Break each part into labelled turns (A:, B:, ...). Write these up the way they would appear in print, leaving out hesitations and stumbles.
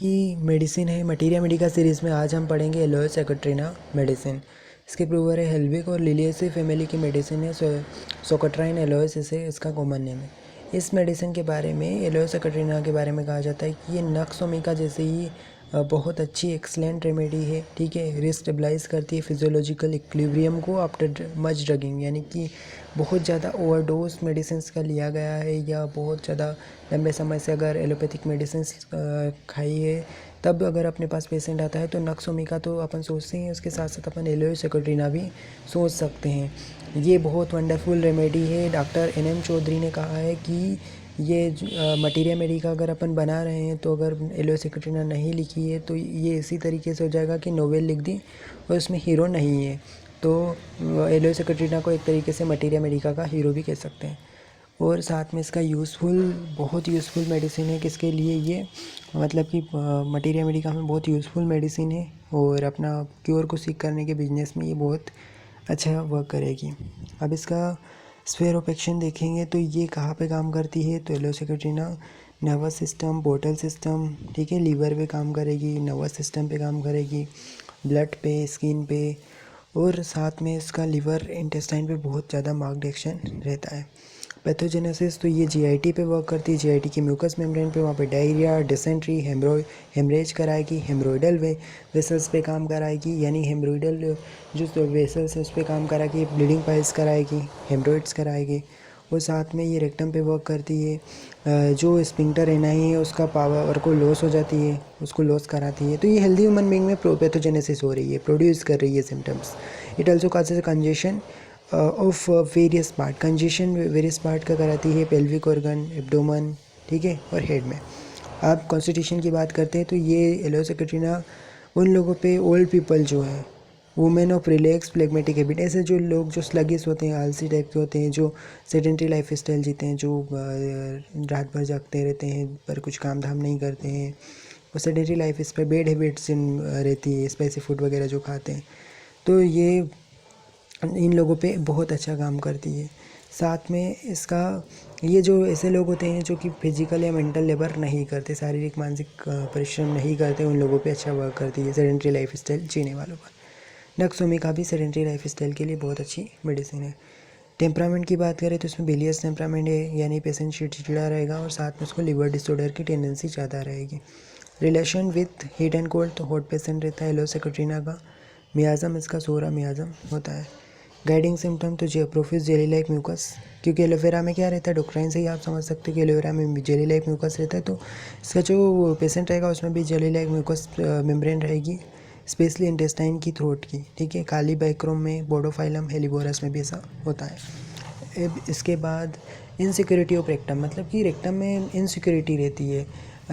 A: की मेडिसिन है materia Medica series में आज हम पढ़ेंगे एलोस एक्ट्रिना मेडिसिन। इसके प्रूवर है हेल्विक और लिलियसी फैमिली की मेडिसिन है। सोकोट्राइन एलोस इसे इसका कॉमन नेम है। इस मेडिसिन के बारे में एलोस एक्ट्रिना के बारे में कहा जाता है कि ये नक्सोमिका जैसे ही बहुत अच्छी एक्सलेंट रेमेडी है। ठीक है, रिस्टेबलाइज करती है फिजियोलॉजिकल इक्विलिब्रियम को आफ्टर मच ड्रगिंग, यानी कि बहुत ज़्यादा ओवरडोज मेडिसिन का लिया गया है या बहुत ज़्यादा लंबे समय से अगर एलोपैथिक मेडिसिन खाई है, तब अगर अपने पास पेशेंट आता है तो नक्सोमिका तो अपन सोचते हैं, उसके साथ साथ अपन एलोस एक्ट्रिना भी सोच सकते हैं। ये बहुत वंडरफुल रेमेडी है। डॉक्टर NM चौधरी ने कहा है कि ये मटीरिया मेडिका अगर अपन बना रहे हैं तो अगर एलोस एक्ट्रिना नहीं लिखी है तो ये इसी तरीके से हो जाएगा कि नोवेल लिख दी और उसमें हीरो नहीं है। तो एलोस एक्ट्रिना को एक तरीके से मटीरिया मेडिका का हीरो भी कह सकते हैं। और साथ में इसका बहुत यूज़फुल मेडिसिन है। किसके लिए ये, मतलब कि मटीरिया मेडिका में बहुत यूज़फुल मेडिसिन है और अपना क्योर को सीख करने के बिजनेस में ये बहुत अच्छा वर्क करेगी। अब इसका स्फीयर ऑफ एक्शन देखेंगे तो ये कहाँ पे काम करती है, तो एलोस एक्ट्रिना नर्वस सिस्टम, पोर्टल सिस्टम, ठीक है, लीवर पे काम करेगी, नर्वस सिस्टम पे काम करेगी, ब्लड पे, स्किन पे, और साथ में इसका लिवर इंटेस्टाइन पे बहुत ज़्यादा मार्क्ड एक्शन रहता है। पैथोजेनेसिस तो ये GIT पे वर्क करती है। GIT की म्यूकस मेम्ब्रेन पे वहाँ पे डायरिया, डिसेंट्री, हेमरेज कराएगी। हेमरोइडल वेसल्स पे काम कराएगी, यानी हेमरोइडल जो वेसल्स है उस पर काम कराएगी। ब्लीडिंग पाइल्स कराएगी, हेमरोइड्स कराएगी। और साथ में ये रेक्टम पे वर्क करती है। जो स्पिंक्टर एनाई है उसका पावर को लॉस हो जाती है, उसको लॉस कराती है। तो ये हेल्दी ह्यूमन बीइंग में पैथोजेनेसिस हो रही है, प्रोड्यूस कर रही है symptoms. It also causes congestion of various part. Congestion various part का कराती है, पेल्विक ऑर्गन, एब्डोमन, ठीक है, और हेड में। आप कॉन्स्टिट्यूशन की बात करते हैं तो ये एलोस एक्ट्रिना उन लोगों पे, ओल्ड पीपल जो है, women of relax phlegmatic habit, ऐसे जो लोग जो स्लगिस होते हैं, आलसी टाइप के होते हैं, जो सेडेंटरी लाइफ स्टाइल जीते हैं, जो रात भर जागते रहते हैं पर कुछ काम धाम नहीं करते हैं, वो सेडेंटरी लाइफ इस पर बैड हैबिट्स रहती है, स्पाइसी फूड वगैरह जो खाते हैं, तो ये इन लोगों पे बहुत अच्छा काम करती है। साथ में इसका ये जो ऐसे लोग होते हैं जो कि फिजिकल या मेंटल लेबर नहीं करते, शारीरिक मानसिक परिश्रम नहीं करते, उन लोगों पे अच्छा वर्क करती है, सेडेंटरी लाइफ स्टाइल जीने वालों पर। नक्सोमिका भी सेडेंटरी लाइफ स्टाइल के लिए बहुत अच्छी मेडिसिन है। टेम्परामेंट की बात करें तो इसमें बिलियस टेम्परामेंट है, यानी पेशेंट चिड़चिड़ा रहेगा और साथ में उसको लिवर डिसऑर्डर की टेंडेंसी ज़्यादा रहेगी। Relation with heat and cold, तो हॉट पेशेंट रहता है एलोस एक्ट्रिना का। मियाज़म इसका सोरा मियाज़म होता है। गाइडिंग सिम्टम तो जियोप्रोफिस, जेली लाइक म्यूकस, क्योंकि एलोवेरा में क्या रहता है, डॉक्ट्राइन से ही आप समझ सकते हो कि एलोवेरा में जेली लाइक म्यूकस रहता है, तो इसका जो पेशेंट रहेगा उसमें भी जेली लाइक म्यूकस मेम्ब्रेन रहेगी, स्पेशली इंटेस्टाइन की, थ्रोट की, ठीक है। काली बाइक्रोम में, बोडोफाइलम हेलिबोरस में भी ऐसा होता है। अब इसके बाद इनसिक्योरिटी ऑफ रेक्टम, मतलब कि रेक्टम में इनसिक्योरिटी रहती है।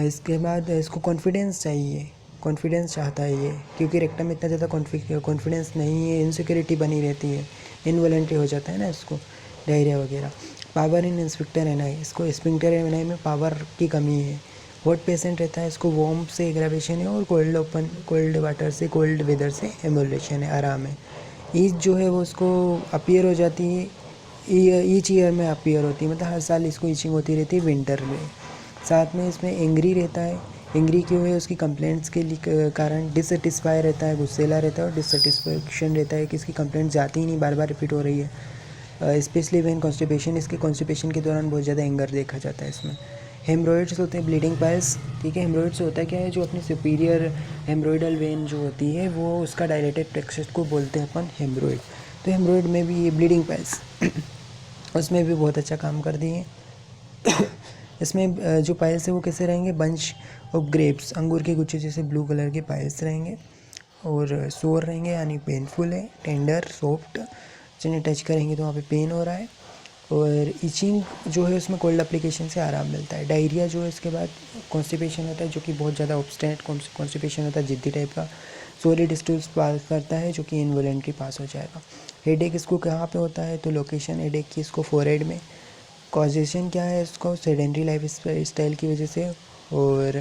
A: इसके बाद इसको कॉन्फिडेंस चाहिए, कॉन्फिडेंस चाहता है ये, क्योंकि रेक्टम में इतना ज़्यादा कॉन्फिडेंस नहीं है, इनसिक्योरिटी बनी रहती है, इनवॉलेंट्री हो जाता है ना इसको, डायरिया वगैरह। पावर इन स्पिंक्टर एनाई, इसको स्पिंक्टर एनाई में पावर की कमी है। हॉट पेशेंट रहता है, इसको वार्म से एग्रावेशन है और कोल्ड वाटर से, कोल्ड वेदर से एमुलेशन है, आराम है। ईच जो है वो उसको अपीयर हो जाती है, ईच ईयर में अपीयर होती है, मतलब हर साल इसको ईचिंग होती रहती है विंटर में। साथ में इसमें एंग्री रहता है। एंग्री क्यों है, उसकी कंप्लेंट्स के लिए कारण डिससेटिस्फाई रहता है, गुस्सेला रहता है, और डिससेटिस्फेक्शन रहता है कि इसकी कंप्लेंट जाती ही नहीं, बार बार रिपीट हो रही है। स्पेशली व्हेन कॉन्स्टिपेशन, इसके कॉन्स्टिपेशन के दौरान बहुत ज़्यादा एंगर देखा जाता है इसमें। हेमरोइड्स होते हैं, ब्लीडिंग पाइल्स, ठीक है। हेमरोइड्स होता है क्या है, जो अपनी सुपीरियर हेमरोइडल वेन जो होती है वो उसका डायलेटेड प्लेक्सस को बोलते हैं अपन हेमरोइड। तो हेमरोइड में भी ये ब्लीडिंग पाइल्स उसमें भी बहुत अच्छा काम कर दिए। इसमें जो पाइल्स है वो कैसे रहेंगे, बंच ऑफ ग्रेप्स, अंगूर के गुच्छे जैसे ब्लू कलर के पाइल्स रहेंगे, और सोर रहेंगे, यानी पेनफुल है, टेंडर, सॉफ्ट, जिन्हें टच करेंगे तो वहाँ पे पेन हो रहा है। और इचिंग जो है उसमें कोल्ड एप्लीकेशन से आराम मिलता है। डायरिया जो है इसके बाद कॉन्स्टिपेशन होता है, जो कि बहुत ज़्यादा ऑब्स्टिनेट कॉन्स्टिपेशन होता है, जिद्दी टाइप का। सॉलिड स्टूल्स पास करता है, जो कि इनवॉलेंट्री पास हो जाएगा। हेडेक इसको कहाँ पे होता है, तो लोकेशन हेडेक की इसको फोरहेड में। कॉजेशन क्या है इसको, सेडेंटरी लाइफ स्टाइल की वजह से और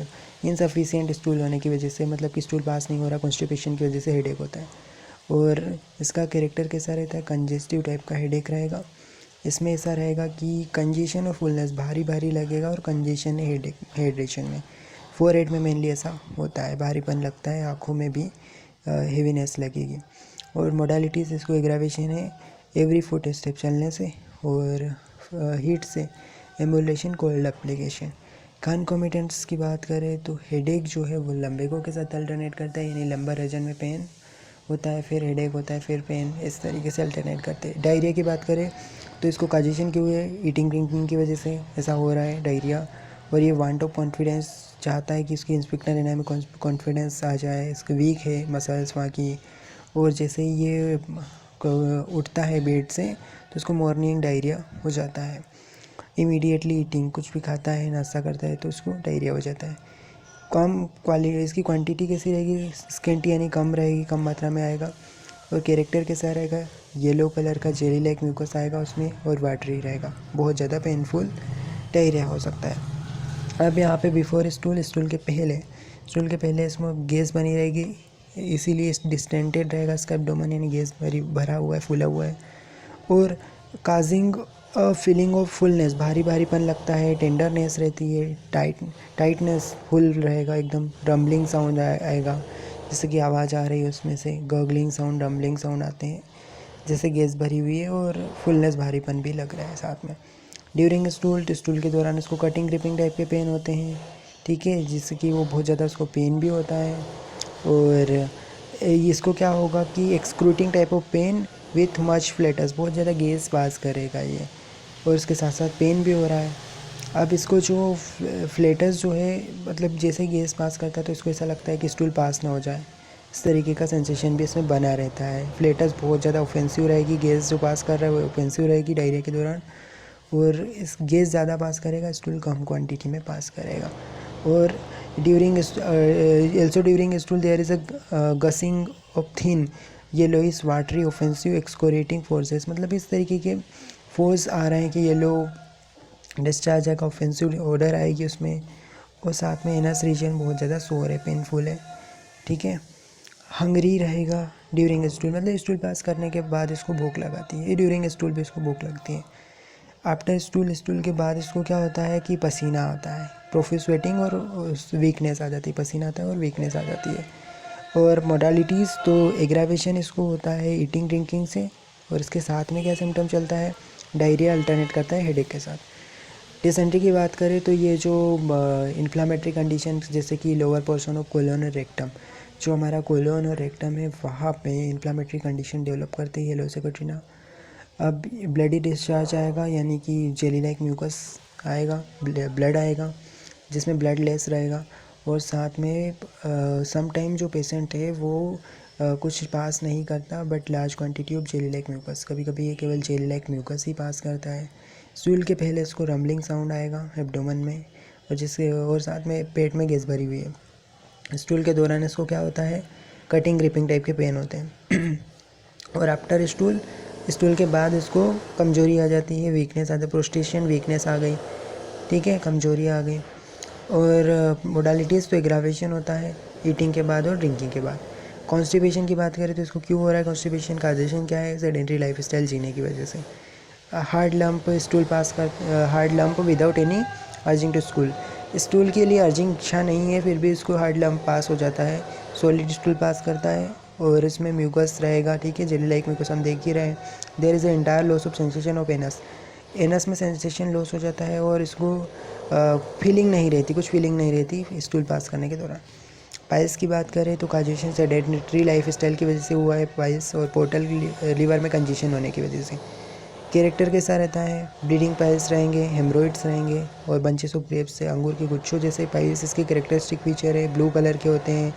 A: इनसफिशिएंट स्टूल होने की वजह से, मतलब कि स्टूल पास नहीं हो रहा, कॉन्स्टिपेशन की वजह से हेडेक होता है। और इसका कैरेक्टर कैसा रहता है, कंजेस्टिव टाइप का हेडेक रहेगा। इसमें ऐसा रहेगा कि कंजेशन और फुलनेस, भारी भारी लगेगा, और कंजेशन है हेडेक, हाइड्रेशन में। फोरहेड में मेनली ऐसा होता है, भारीपन लगता है, आँखों में भी हेवीनेस लगेगी। और मोडालिटीज़ इसको एग्रावेशन है एवरी फुट स्टेप चलने से, और हीट से एमुलेशन कोल्ड एप्लीकेशन। कॉन्कोमिटेंट्स की बात करें तो हेडेक जो है वो लंबेगो के साथ अल्टरनेट करता है, यानी लंबा रीजन में पेन होता है, फिर हेडेक होता है, फिर पेन, इस तरीके से अल्टरनेट करते हैं। डायरिया की बात करें तो इसको काजेशन क्यों है, ईटिंग ड्रिंकिंग की वजह से ऐसा हो रहा है डायरिया। और ये वांट ऑफ कॉन्फिडेंस चाहता है कि इसकी इंस्पेक्टर लेने में कॉन्फिडेंस आ जाए, इसको वीक है मसल्स वहाँ की। और जैसे ही ये उठता है बेड से तो उसको मॉर्निंग डायरिया हो जाता है। इमीडिएटली ईटिंग, कुछ भी खाता है, नाश्ता करता है तो उसको डायरिया हो जाता है। कम क्वालिटी, इसकी क्वांटिटी कैसी रहेगी, स्केंटी यानी कम रहेगी, कम मात्रा में आएगा। और कैरेक्टर कैसा रहेगा, येलो कलर का जेली लाइक म्यूकस आएगा उसमें, और वाटरी रहेगा, बहुत ज़्यादा पेनफुल डायरिया हो सकता है। अब यहाँ पे बिफोर स्टूल के पहले इसमें गैस बनी रहेगी, इसीलिए डिस्टेंटेड रहेगा इसका एब्डोमेन, यानी गैस भरा हुआ है, फूला हुआ है। और काजिंग फीलिंग ऑफ फुलनेस, भारीपन लगता है, टेंडरनेस रहती है, टाइटनेस, फुल रहेगा एकदम, रम्बलिंग साउंड आएगा, जैसे कि आवाज़ आ रही है उसमें से, गर्गलिंग साउंड, रम्बलिंग साउंड आते हैं, जैसे गैस भरी हुई है, और फुलनेस, भारीपन भी लग रहा है साथ में। ड्यूरिंग स्टूल के दौरान इसको कटिंग ग्रिपिंग टाइप के पेन होते हैं, ठीक है, जिससे कि वो बहुत ज़्यादा उसको पेन भी होता है। और इसको क्या होगा कि excruciating type of pain with much flatus, बहुत ज़्यादा गैस पास करेगा ये, और इसके साथ साथ पेन भी हो रहा है। अब इसको जो फ्लेटस जो है, मतलब जैसे गैस पास करता है तो इसको ऐसा लगता है कि स्टूल पास ना हो जाए, इस तरीके का सेंसेशन भी इसमें बना रहता है। फ्लेटस बहुत ज़्यादा ऑफेंसिव रहेगी, गैस जो पास कर रहा है वो ऑफेंसिव रहेगी डायरिया के दौरान, और इस गैस ज़्यादा पास करेगा, स्टूल कम क्वांटिटी में पास करेगा। और during stool there is a gushing of thin yellowish watery offensive excoriating forces, मतलब इस तरीके के फोर्स आ रहे हैं कि येलो डिस्चार्ज आएगा, ऑफेंसिव ऑर्डर आएगी उसमें, और साथ में एनस रीजन बहुत ज़्यादा सोर है, पेनफुल है, ठीक है। हंगरी रहेगा ड्यूरिंग स्टूल, मतलब स्टूल पास करने के बाद इसको भूख लगाती है, ड्यूरिंग स्टूल भी इसको भूख लगती है। आफ्टर स्टूल के बाद इसको क्या होता है कि पसीना आता है, प्रोफिस स्वेटिंग, और वीकनेस आ जाती है, पसीना आता है और वीकनेस आ जाती है। और मोडालिटीज़ तो एग्रावेशन इसको होता है ईटिंग ड्रिंकिंग से, और इसके साथ में क्या सिम्टम चलता है, डायरिया अल्टरनेट करता है हेडेक के साथ। डिसेंट्री की बात करें तो ये जो इन्फ्लामेटरी कंडीशन, जैसे कि लोअर पोर्शन ऑफ कोलोन और रेक्टम, जो हमारा कोलोन और रेक्टम है वहाँ पे इन्फ्लामेटरी कंडीशन डेवलप करती है येलो सेक्रेटरीना। अब ब्लडी डिस्चार्ज आएगा, यानी कि जेली लाइक म्यूकस आएगा, ब्लड आएगा जिसमें ब्लड लेस रहेगा। और साथ में सम टाइम जो पेशेंट है वो कुछ पास नहीं करता, but large quantity of jelly like mucus, कभी कभी ये केवल जेली लाइक म्यूकस ही पास करता है। स्टूल के पहले इसको रम्बलिंग साउंड आएगा एब्डोमेन में, और जिसके और साथ में पेट में गैस भरी हुई है। स्टूल के दौरान इसको क्या होता है, कटिंग ग्रिपिंग टाइप के पेन होते हैं। और आफ्टर स्टूल के बाद इसको कमजोरी आ जाती है, वीकनेस आती है, प्रोस्टेशन वीकनेस आ गई, ठीक है, कमजोरी आ गई। और मोडालिटीज़ तो एग्रावेशन होता है ईटिंग के बाद और ड्रिंकिंग के बाद। कॉन्स्टिपेशन की बात करें तो इसको क्यों हो रहा है कॉन्स्टिपेशन, काजेशन क्या है, सेडेंटरी लाइफस्टाइल जीने की वजह से। Hard lump without any urging to stool के लिए अर्जिंग इच्छा नहीं है, फिर भी इसको हार्ड लंप पास हो जाता है, सॉलिड स्टूल पास करता है, और इसमें म्यूकस रहेगा, ठीक है, जेली लाइक म्यूकस हम देख ही रहे हैं। There is a entire loss of sensation of anus में सेंसेशन लॉस हो जाता है, और इसको फीलिंग नहीं रहती, कुछ फीलिंग नहीं रहती स्टूल पास करने के दौरान। पाइल्स की बात करें तो काजेशन सेडेंटरी लाइफ स्टाइल की वजह से हुआ है पाइल्स, और पोर्टल लीवर में कंजेशन होने की वजह से। कैरेक्टर कैसा रहता है, ब्लीडिंग पाइल्स रहेंगे, हेमरोइड्स रहेंगे, और बंचेस ऑफ ग्रेप्स से, अंगूर के गुच्छों जैसे पाइल्स इसके कैरेक्टरिस्टिक फीचर है, ब्लू कलर के होते हैं।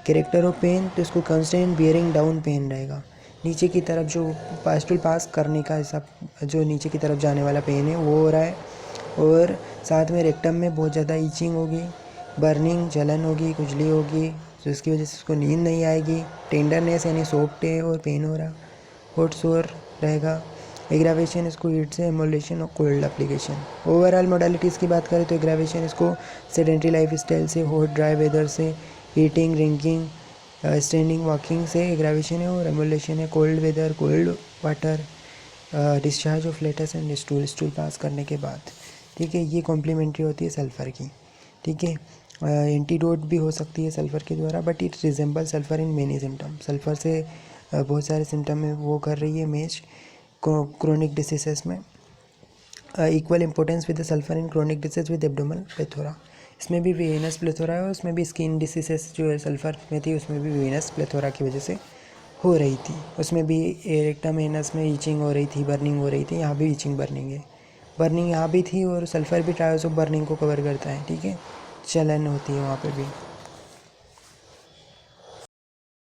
A: कैरेक्टर ऑफ पेन तो इसको कंस्टेंट बियरिंग डाउन पेन रहेगा, नीचे की तरफ जो स्टूल पास करने का हिसाब, जो नीचे की तरफ जाने वाला पेन है वो हो रहा है। और साथ में रेक्टम में बहुत ज़्यादा ईचिंग होगी, बर्निंग, जलन होगी, खुजली होगी, तो इसकी वजह से उसको नींद नहीं आएगी। टेंडरनेस यानी सॉफ्ट है और पेन हो रहा, हॉट सोर रहेगा। एग्रावेशन इसको हीट से, एमोलेशन और कोल्ड एप्लीकेशन। ओवरऑल मोडालिटीज़ की बात करें तो एग्रावेशन इसको सेडेंटरी लाइफ स्टाइल से, हॉट ड्राई वेदर से, ईटिंग ड्रिंकिंग, स्टैंडिंग वॉकिंग से एग्रावेशन है। और एमोलेशन है cold weather, cold water, discharge of flatus and stool pass करने के बाद, ठीक है। ये कॉम्प्लीमेंट्री होती है सल्फ़र की, ठीक है। एंटीडोट भी हो सकती है सल्फ़र के द्वारा, but it resemble sulphur in many symptom. Sulphur से बहुत सारे सिम्टम में वो कर रही है मेज क्रोनिक डिसीजेस में। Equal importance with sulphur in chronic disease with abdominal plethora. इसमें भी वेनस प्लेथोरा है और उसमें भी स्किन डिसीजेस जो है सल्फ़र में थी उसमें भी वेनस प्लेथोरा की वजह से हो रही थी। उसमें भी एरेक्टम एनस में ईचिंग हो रही थी, बर्निंग हो रही थी। यहाँ भी ईचिंग बर्निंग है, बर्निंग यहाँ भी थी और सल्फ़र भी ट्रायोस ऑफ बर्निंग को कवर करता है, ठीक है, जलन होती है वहाँ पे भी।